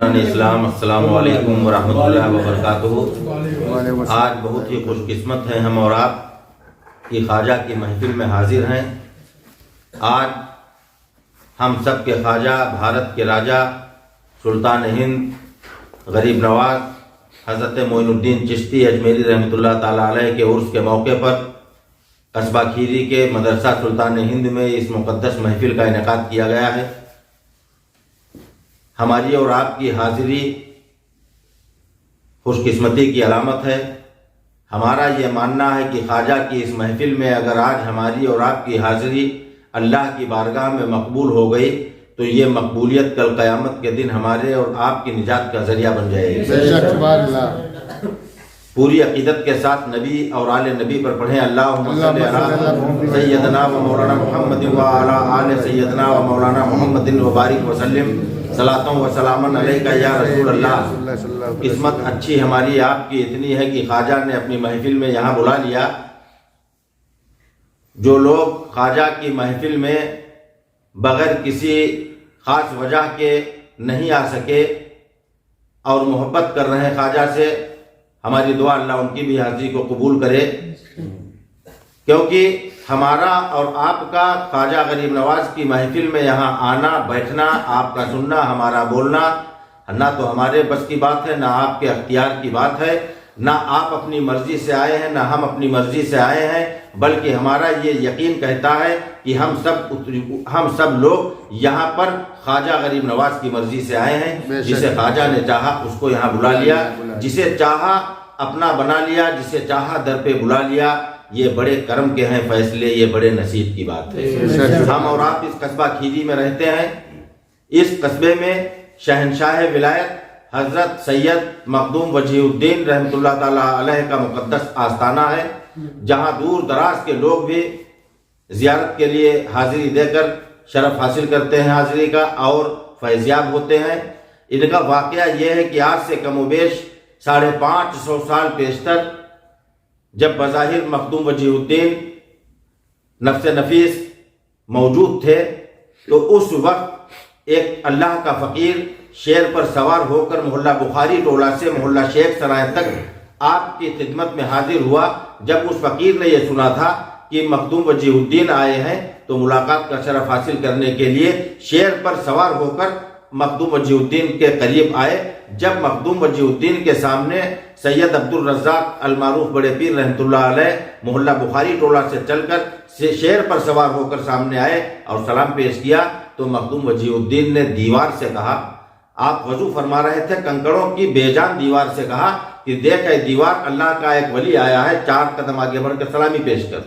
بزرگان اسلام، السلام علیکم ورحمۃ اللہ وبرکاتہ۔ آج بہت ہی خوش قسمت ہیں ہم اور آپ کہ خواجہ کی محفل میں حاضر ہیں۔ آج ہم سب کے خواجہ، بھارت کے راجہ، سلطان ہند، غریب نواز حضرت معین الدین چشتی اجمیری رحمۃ اللہ تعالیٰ علیہ کے عرس کے موقع پر قصبہ کھیری کے مدرسہ سلطان ہند میں اس مقدس محفل کا انعقاد کیا گیا ہے۔ ہماری اور آپ کی حاضری خوش قسمتی کی علامت ہے۔ ہمارا یہ ماننا ہے کہ خواجہ کی اس محفل میں اگر آج ہماری اور آپ کی حاضری اللہ کی بارگاہ میں مقبول ہو گئی تو یہ مقبولیت کل قیامت کے دن ہمارے اور آپ کی نجات کا ذریعہ بن جائے گی۔ پوری عقیدت کے ساتھ نبی اور آل نبی پر پڑھیں، اللہم صلی علی سیدنا و مولانا محمد و علی آل سیدنا و مولانا محمد و بارک وسلم صلاۃ و سلام علیک یا رسول اللہ۔ قسمت اچھی ہماری آپ کی اتنی ہے کہ خواجہ نے اپنی محفل میں یہاں بلا لیا۔ جو لوگ خواجہ کی محفل میں بغیر کسی خاص وجہ کے نہیں آ سکے اور محبت کر رہے ہیں خواجہ سے، ہماری دعا اللہ ان کی بھی حاضری کو قبول کرے، کیونکہ ہمارا اور آپ کا خواجہ غریب نواز کی محفل میں یہاں آنا، بیٹھنا، آپ کا سننا، ہمارا بولنا نہ تو ہمارے بس کی بات ہے، نہ آپ کے اختیار کی بات ہے، نہ آپ اپنی مرضی سے آئے ہیں، نہ ہم اپنی مرضی سے آئے ہیں، بلکہ ہمارا یہ یقین کہتا ہے کہ ہم سب لوگ یہاں پر خواجہ غریب نواز کی مرضی سے آئے ہیں۔ جسے خواجہ نے چاہا اس کو یہاں بلا لیا، جسے چاہا اپنا بنا لیا، جسے چاہا در پہ بلا لیا۔ یہ بڑے کرم کے ہیں فیصلے، یہ بڑے نصیب کی بات ہے۔ ہم اور آپ اس قصبہ کھیری میں رہتے ہیں۔ اس قصبے میں شہنشاہ ولایت حضرت سید مخدوم وجیہ الدین رحمۃ اللہ تعالیٰ علیہ کا مقدس آستانہ ہے، جہاں دور دراز کے لوگ بھی زیارت کے لیے حاضری دے کر شرف حاصل کرتے ہیں حاضری کا اور فیضیاب ہوتے ہیں۔ ان کا واقعہ یہ ہے کہ آج سے کم و بیش 550 سال پیشتر جب بظاہر مخدوم وجیہ الدین نفس نفیس موجود تھے تو اس وقت ایک اللہ کا فقیر شیر پر سوار ہو کر محلہ بخاری ٹولہ سے محلہ شیخ سرائے تک آپ کی خدمت میں حاضر ہوا۔ جب اس فقیر نے یہ سنا تھا کہ مخدوم وجیہ الدین آئے ہیں تو ملاقات کا شرف حاصل کرنے کے لیے شیر پر سوار ہو کر مخدوم وجیہ الدین کے قریب آئے۔ جب مخدوم وجیہ الدین کے سامنے سید عبد الرزاق المعروف بڑے پیر رحمۃ اللہ علیہ محلہ بخاری ٹولہ سے چل کر شیر پر سوار ہو کر سامنے آئے اور سلام پیش کیا تو مخدوم وجیہ الدین نے دیوار سے کہا، آپ وضو فرما رہے تھے، کنکڑوں کی بے جان دیوار سے کہا کہ دیکھ اے دیوار، اللہ کا ایک ولی آیا ہے، 4 قدم آگے بڑھ کر سلامی پیش کر۔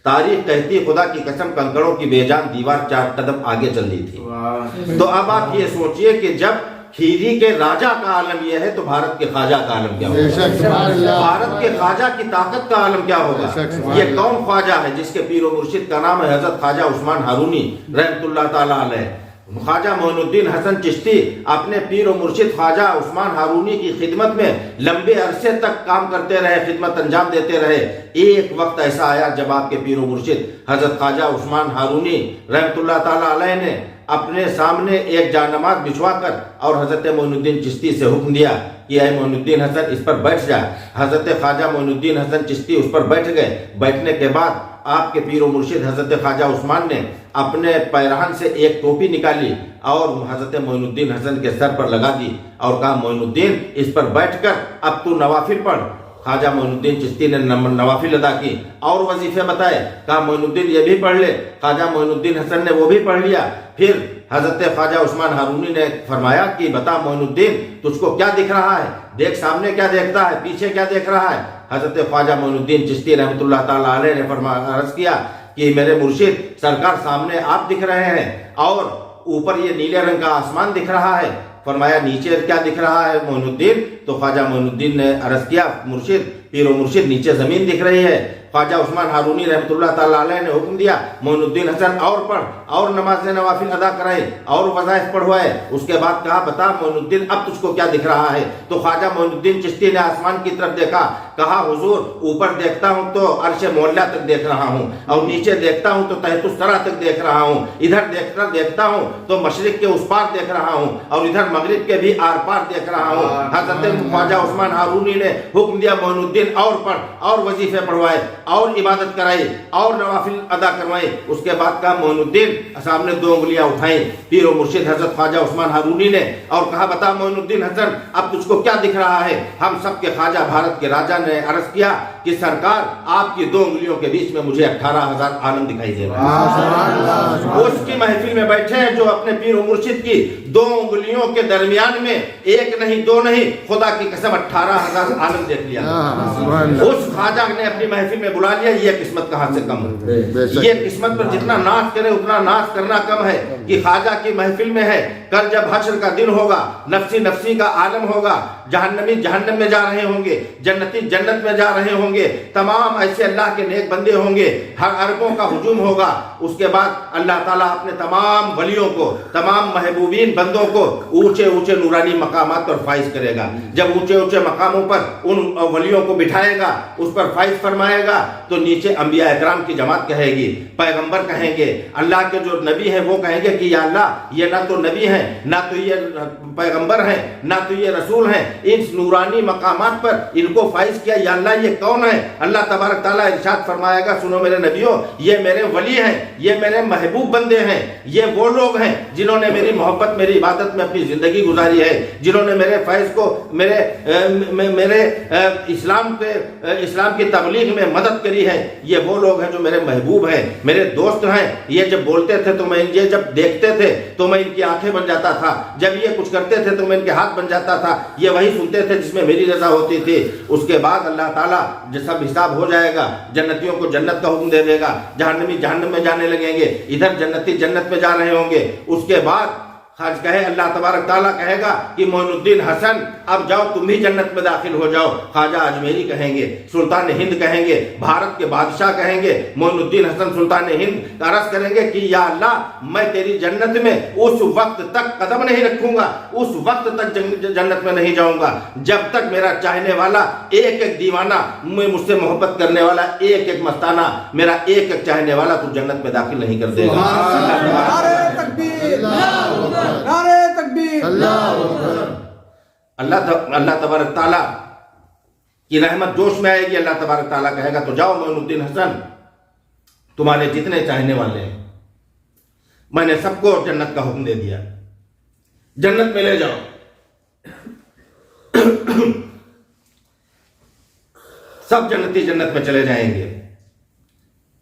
تاریخ کہتی خدا کی قسم کنکڑوں کی بے جان دیوار 4 قدم آگے چل رہی تھی۔ تو اب آپ یہ سوچئے کہ جب کھیری کے راجہ کا عالم یہ ہے تو بھارت کے خواجہ کا عالم کیا ہوگا؟ بھارت کے خواجہ کی طاقت کا عالم کیا ہوگا؟ یہ کون خواجہ ہے جس کے پیر و مرشد کا نام ہے حضرت خواجہ عثمان ہارونی رحمۃ اللہ تعالیٰ علیہ۔ خواجہ معین الدین حسن چشتی اپنے پیر و مرشد خواجہ عثمان ہارونی کی خدمت میں لمبے عرصے تک کام کرتے رہے، خدمت انجام دیتے رہے۔ ایک وقت ایسا آیا جب آپ کے پیر و مرشد حضرت خواجہ عثمان ہارونی رحمۃ اللہ تعالیٰ علیہ نے اپنے سامنے ایک جانماز بچھوا کر اور حضرت معین الدین چشتی سے حکم دیا کہ اے معین الدین حسن اس پر بیٹھ جائے۔ حضرت خواجہ معین الدین حسن چشتی اس پر بیٹھ گئے۔ بیٹھنے کے بعد آپ کے پیر و مرشد حضرت خواجہ عثمان نے اپنے پیرہن سے ایک ٹوپی نکالی اور حضرت معین الدین حسن کے سر پر لگا دی اور کہا معین الدین اس پر بیٹھ کر اب تو نوافل پڑھ۔ خواجہ معین الدین چشتی نے نوافل ادا کی اور وظیفے بتائے، کہا معین الدین یہ بھی پڑھ لے۔ خواجہ معین الدین حسن نے وہ بھی پڑھ لیا۔ پھر حضرت خواجہ عثمان ہارونی نے فرمایا کہ بتا معین الدین تجھ کو کیا دکھ رہا ہے، دیکھ سامنے کیا دیکھتا ہے، پیچھے کیا دیکھ رہا ہے۔ حضرت خواجہ معین الدین چشتی رحمۃ اللہ تعالیٰ علیہ نے عرض کیا کہ میرے مرشد سرکار سامنے آپ دکھ رہے ہیں اور اوپر یہ نیلے رنگ کا آسمان دکھ رہا ہے۔ فرمایا نیچے کیا دکھ رہا ہے معین الدین؟ تو خواجہ معین الدین نے عرض کیا مرشد पीर और मुर्शिद, नीचे ज़मीन दिख रही है। ख्वाजा उस्मान हारूनी रहमतुल्लाह ताला अलैह ने हुक्म दिया मोइनुद्दीन हसन और पढ़, और नमाज नवाफिल अदा कराए, और वज़ाइफ पढ़वाए। उसके बाद कहा बता मोइनुद्दीन अब तुझको क्या दिख रहा है? तो ख्वाजा मोइनुद्दीन चिश्ती ने आसमान की तरफ देखा, कहा हुजूर ऊपर देखता हूँ तो अर्श मौला तक देख रहा हूँ, और नीचे देखता हूँ तो तहतुस सरा तक देख रहा हूँ, इधर देखता हूँ तो मशरिक के उस पार देख रहा हूँ, और इधर मगरिब के भी आर पार देख रहा हूँ। हज़रत ख्वाजा उस्मान हारूनी ने हुक्म दिया मोइनुद्दीन और पढ़, और वजीफे पढ़वाए, और इबादत कराई, और नवाफिल अदा करवाए। उसके बाद कहा मोइनुद्दीन सामने 2 उंगलियां उठाई पीर और मुर्शिद हजरत ख्वाजा उस्मान हारूनी ने, और कहा बता मोइनुद्दीन हसन अब तुझको क्या दिख रहा है? हम सब के ख्वाजा भारत के राजा ने अर्ज किया कि सरकार आपकी 2 उंगलियों के बीच में मुझे 18,000 आलम दिखाई दे रहा है। उसकी महफिल में बैठे हैं जो अपने पीर और मुर्शिद की 2 उंगलियों के दरमियान में 1 नहीं 2 नहीं, खुदा की कसम 18,000 आलम देख लिया। उस ख्वाजा ने अपनी महफिल में बुला लिया। ये किस्मत कहाँ से कम है? ये किस्मत पर जितना नाश करे उतना नाश करना कम है कि ख्वाजा की महफिल में है। कल जब हश्र का दिन होगा, नफ्सी नफ्सी का आलम होगा, जहन्नमी जहन्नम में जा रहे होंगे, जन्नती जन्नत में जा रहे होंगे, तमाम ऐसे अल्लाह के नेक बंदे होंगे, हर अरबों का हुजूम होगा। उसके बाद अल्लाह ताला अपने तमाम वलियों को, तमाम महबूबीन बंदों को ऊंचे ऊंचे नूरानी मकामात पर फाइज करेगा। जब ऊंचे ऊंचे मकामों पर उन वलियों को बिठाएगा, उस पर फाइज फरमाएगा, तो नीचे अंबिया इकराम की जमात कहेगी, पैगंबर कहेंगे, अल्लाह के जो नबी हैं वो कहेंगे कि या अल्लाह ये ना तो नबी हैं, ना तो ये पैगंबर हैं, ना तो ये रसूल हैं, इन नूरानी मकामात पर इनको फाइज किया, या अल्लाह ये कौन है? अल्लाह तबारक ताला इरशाद फरमाएगा सुनो मेरे नबियों, ये मेरे वली हैं, ये मेरे महबूब बंदे हैं, ये वो लोग हैं जिन्होंने मेरी मोहब्बत मेरी इबादत में अपनी जिंदगी गुजारी है, जिन्होंने मेरे फैज को मेरे इस्लाम की तबलीग में मदद करी है। ये वो लोग हैं जो मेरे महबूब हैं, मेरे दोस्त हैं। ये जब बोलते थे तो मैं ये जब देखते थे तो मैं इनकी आंखें बन जाता था, जब ये कुछ करते थे तो मैं इनके हाथ बन जाता था। ये वही सुनते थे जिसमें मेरी रजा होती थी। उसके बाद अल्लाह ताला जब सब हिसाब हो जाएगा, जन्नतियों को जन्नत का हुक्म दे देगा, जहन्नमी जहन्नम में जाने लगेंगे, इधर जन्नती जन्नत में जा रहे होंगे। उसके बाद खाज कहे अल्लाह तबारक ताला कहेगा कि मोइनुद्दीन हसन अब जाओ तुम भी जन्नत में दाखिल हो जाओ। ख्वाजा अजमेरी कहेंगे, सुल्तान हिंद कहेंगे, भारत के बादशाह कहेंगे, मोइनुद्दीन हसन सुल्तान हिंद अर्ज करेंगे कि या अल्लाह मैं तेरी जन्नत में उस वक्त तक कदम नहीं रखूंगा, उस वक्त तक जन्नत में नहीं जाऊंगा जब तक मेरा चाहने वाला एक एक दीवाना, मुझसे मोहब्बत करने वाला एक एक मस्ताना, मेरा एक एक चाहने वाला तू जन्नत में दाखिल नहीं कर देगा। अल्लाह तबारक ताला की रहमत जोश में आएगी। अल्लाह तबारक ताला कहेगा तो जाओ मोइनुद्दीन हसन, तुम्हारे जितने चाहने वाले हैं मैंने सबको जन्नत का हुक्म दे दिया, जन्नत में ले जाओ। सब जन्नती जन्नत में चले जाएंगे।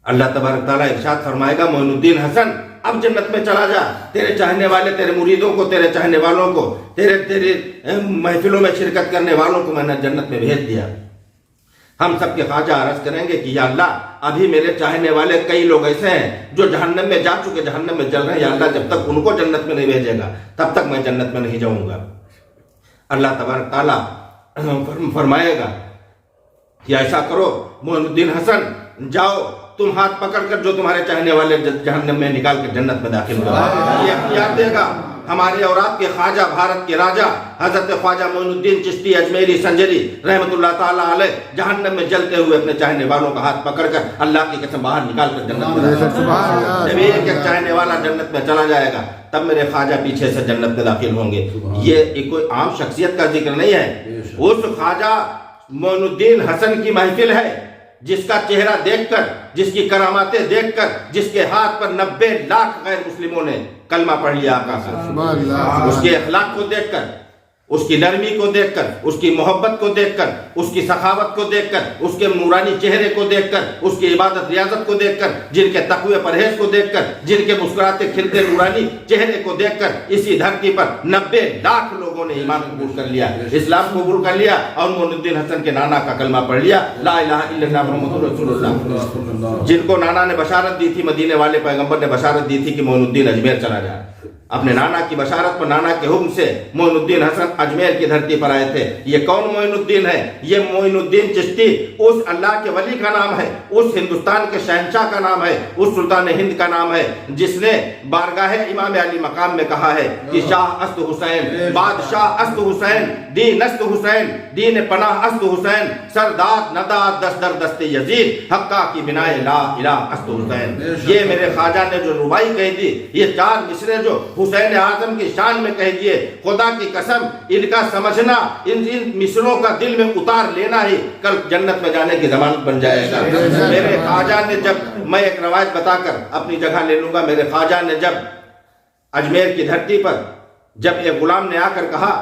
अल्लाह तबारक ताला इरशाद फरमाएगा मोइनुद्दीन हसन अब जन्नत में चला जा, तेरे चाहने वाले, तेरे मुरीदों को, तेरे चाहने वालों को, तेरे महफिलों में शिरकत करने वालों को मैंने जन्नत में भेज दिया। हम सब के ख्वाजा अर्ज करेंगे कि या अल्लाह अभी मेरे चाहने वाले कई लोग ऐसे हैं जो जहन्नम में जा चुके, जहन्नम में जल रहे हैं, या अल्लाह जब तक उनको जन्नत में नहीं भेजेगा तब तक मैं जन्नत में नहीं जाऊंगा। अल्लाह तबारक ताला फरमाएगा कि ऐसा करो मोइनुद्दीन हसन, जाओ तुम हाथ पकड़कर जो तुम्हारे चाहने वाले जहन्नम में निकाल कर जन्नत में दाखिल करो। ये इख्तियार देगा हमारे और आपके ख्वाजा भारत के राजा हजरत ख्वाजा मोइनुद्दीन चिश्ती अजमेरी संजरी रहमतुल्लाह ताला अलैह जहन्नम में जलते हुए अपने चाहने वालों का हाथ पकड़कर अल्लाह की कसम बाहर निकाल कर जन्नत में दाखिल। जब एक एक चाहने वाला जन्नत में चला जाएगा तब मेरे ख्वाजा पीछे से जन्नत में दाखिल होंगे। ये कोई आम शख्सियत का जिक्र नहीं है, उस ख्वाजा मोइनुद्दीन हसन की महफिल है जिसका चेहरा देखकर, जिसकी करामातें देखकर, जिसके हाथ पर 90 लाख गैर मुस्लिमों ने कलमा पढ़ लिया आका का, उसके अखलाक को देखकर, उसकी नरमी को देखकर, उसकी मोहब्बत को देखकर, उसकी सखावत को देखकर, उसके नूरानी चेहरे को देखकर, उसकी इबादत रियाजत को देखकर, जिनके तकवे परहेज को देखकर, जिनके मुस्कुराते खिलते नूरानी चेहरे को देखकर इसी धरती पर 90 लाख लोगों ने ईमान कबूल कर लिया, इस्लाम कबूल कर लिया और मोइनुद्दीन हसन के नाना का कलमा पढ़ लिया, ला इलाहा इल्लल्लाह मुहम्मदुर रसूलुल्लाह। जिनको नाना ने बशारत दी थी, मदीने वाले पैगंबर ने बशारत दी थी कि मोइनुद्दीन अजमेर चला जाए, अपने नाना की बशारत पर, नाना के हुक्म से मोइनुद्दीन हसन अजमेर की धरती पर आए थे। ये कौन मोइनुद्दीन है? ये मोइनुद्दीन चिश्ती उस अल्लाह के वली का नाम है, उस हिंदुस्तान के शहंशाह का नाम है, उस सुल्तान हिंद का नाम है, जिसने बारगाह इमाम अली मकाम में कहा है कि शाह अस्त हुसैन, बादशाह अस्त हुसैन, दीन अस्त हुसैन, दीन पनाह अस्त हुसैन, सरदार नदात दस्तर दस्ते यजीद, हक्का की बिनाए ला इलाह अस्त हुसैन। ये मेरे ख्वाजा ने जो रुबाई कह दी, ये 4 मिसरे जो हुसैन आजम की शान में कह दिए, खुदा की कसम इनका समझना, इन मिसरों का दिल में उतार लेना ही कल जन्नत में जाने की जमानत बन जाएगा। मेरे ख्वाजा ने जब, मैं एक रवायत बताकर अपनी जगह ले लूंगा, मेरे ख्वाजा ने जब अजमेर की धरती पर जब एक गुलाम ने आकर कहा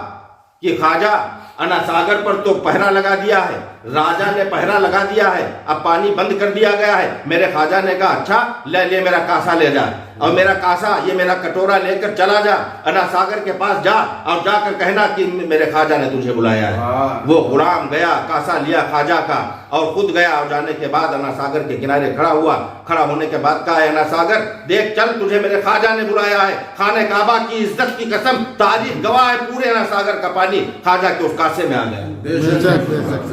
कि ख्वाजा अना सागर पर तो पहरा लगा दिया है, राजा ने पहरा लगा दिया है, अब पानी बंद कर दिया गया है। मेरे ख्वाजा ने कहा अच्छा ले मेरा कासा ले जा, और मेरा कासा, ये मेरा कटोरा लेकर चला जा, अना सागर के पास जा और जाकर कहना कि मेरे ख्वाजा ने तुझे बुलाया है। वो गुलाम गया, कासा लिया ख्वाजा का और खुद गया, और जाने के बाद अना सागर के किनारे खड़ा हुआ। खड़ा होने के बाद कहा, अना सागर देख चल, तुझे मेरे ख्वाजा ने बुलाया है। खाने काबा की इज्जत की कसम, तारीफ गवाह है, पूरे अना सागर का पानी ख्वाजा के उस कासे में आ गया।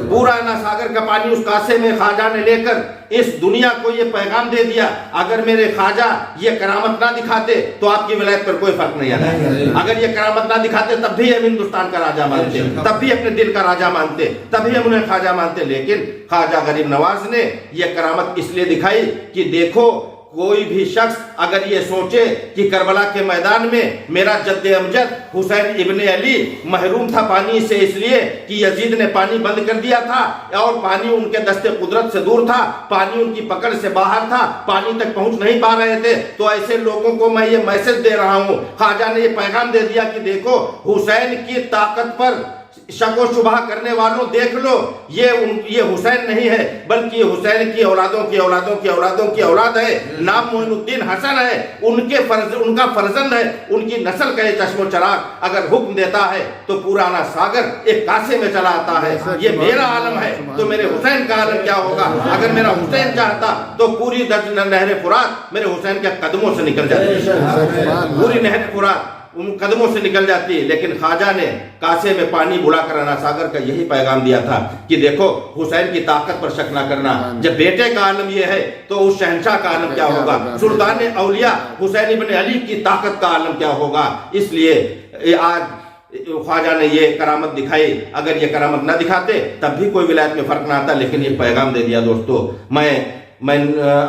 पूरा अना सागर का पानी उस कासे में ख्वाजा ने लेकर इस दुनिया को ये पैगाम दे दिया, अगर मेरे ख्वाजा ये करामत ना दिखाते तो आपकी विलायत पर कोई फर्क नहीं आता। अगर ये करामत ना दिखाते तब भी हम हिंदुस्तान का राजा मानते, तब भी अपने दिल का राजा मानते, तभी हम उन्हें ख्वाजा मानते। लेकिन ख्वाजा गरीब नवाज ने ये करामत इसलिए दिखाई कि देखो, कोई भी शख्स अगर ये सोचे कि करबला के मैदान में मेरा जद्दे अमजद हुसैन इब्ने अली महरूम था पानी से, इसलिए कि यजीद ने पानी बंद कर दिया था और पानी उनके दस्ते कुदरत से दूर था, पानी उनकी पकड़ से बाहर था, पानी तक पहुंच नहीं पा रहे थे, तो ऐसे लोगों को मैं ये मैसेज दे रहा हूं। ख्वाजा ने ये पैगाम दे दिया कि देखो, हुसैन की ताकत पर शक व शुबह करने वालों देख लो, ये हुसैन नहीं है, बल्कि ये हुसैन की औलादों की औलादों की औलादों की औलाद है। नाम मोइनुद्दीन हसन है, उनका फर्जंद है, उनकी नस्ल का ये चश्मो चराग अगर हुक्म देता है तो पूरा अना सागर एक कासे में चला आता है। ये मेरा आलम है तो मेरे हुसैन का आलम क्या होगा? अगर मेरा हुसैन चाहता तो पूरी नहर फुरात मेरे हुसैन के कदमों से निकल जाती, पूरी नहर फुरात उन कदमों से निकल जाती है। लेकिन ख्वाजा ने कासे में पानी बुलाकर अना सागर का यही पैगाम दिया था कि देखो, हुसैन की ताकत पर शक ना करना। जब बेटे का आलम ये है तो उस शहंशाह का आलम क्या होगा? सुल्तान औलिया हुसैन इब्ने अली की ताकत का आलम क्या होगा? इसलिए आज ख्वाजा ने ये करामत दिखाई। अगर ये करामत ना दिखाते तब भी कोई विलायत में फर्क ना आता, लेकिन ये पैगाम दे दिया। दोस्तों, मैं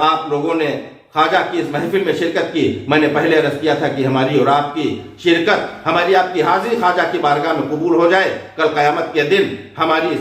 आप लोगों ने ख्वाजा की इस महफिल में शिरकत की। मैंने पहले अर्ज किया था कि हमारी और आपकी शिरकत, हमारी आपकी हाजिरी ख्वाजा की बारगाह में कबूल हो जाए। कल क़यामत के दिन हमारी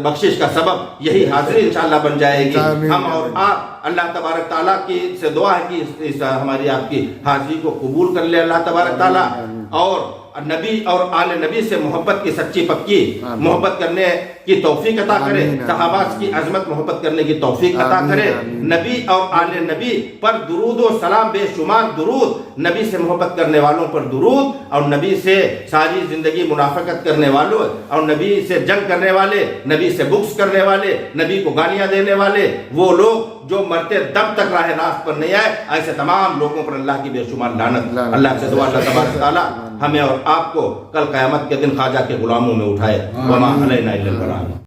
बख्शिश का सबब यही हाजिरी इंशाअल्लाह बन जाएगी। हम और आप, अल्लाह तबारक ताला की से दुआ है कि इस हमारी आपकी हाजिरी को कबूल कर ले अल्लाह तबारक ताला, और नबी और आले नबी से मोहब्बत की सच्ची पक्की मोहब्बत करने की तौफीक अता करे, सहाबा की अजमत मोहब्बत करने की तौफीक अता करे। नबी और आले नबी पर दुरूद व सलाम, बेशुमार दुरूद, नबी से मोहब्बत करने वालों पर दुरूद, और नबी से सारी जिंदगी मुनाफकत करने वालों और नबी से जंग करने वाले, नबी से बुक्स करने वाले, नबी को गालियां देने वाले, वो लोग जो मरते दम तक राह रास्त पर नहीं आए, ऐसे तमाम लोगों पर अल्लाह की बेशुमार लानत। अल्लाह से दुआ, अल्लाह तबारक ताला हमें और आपको कल क़यामत के दिन ख्वाजा के गुलामों में उठाए। वमा अलैना इल्लल बलाग।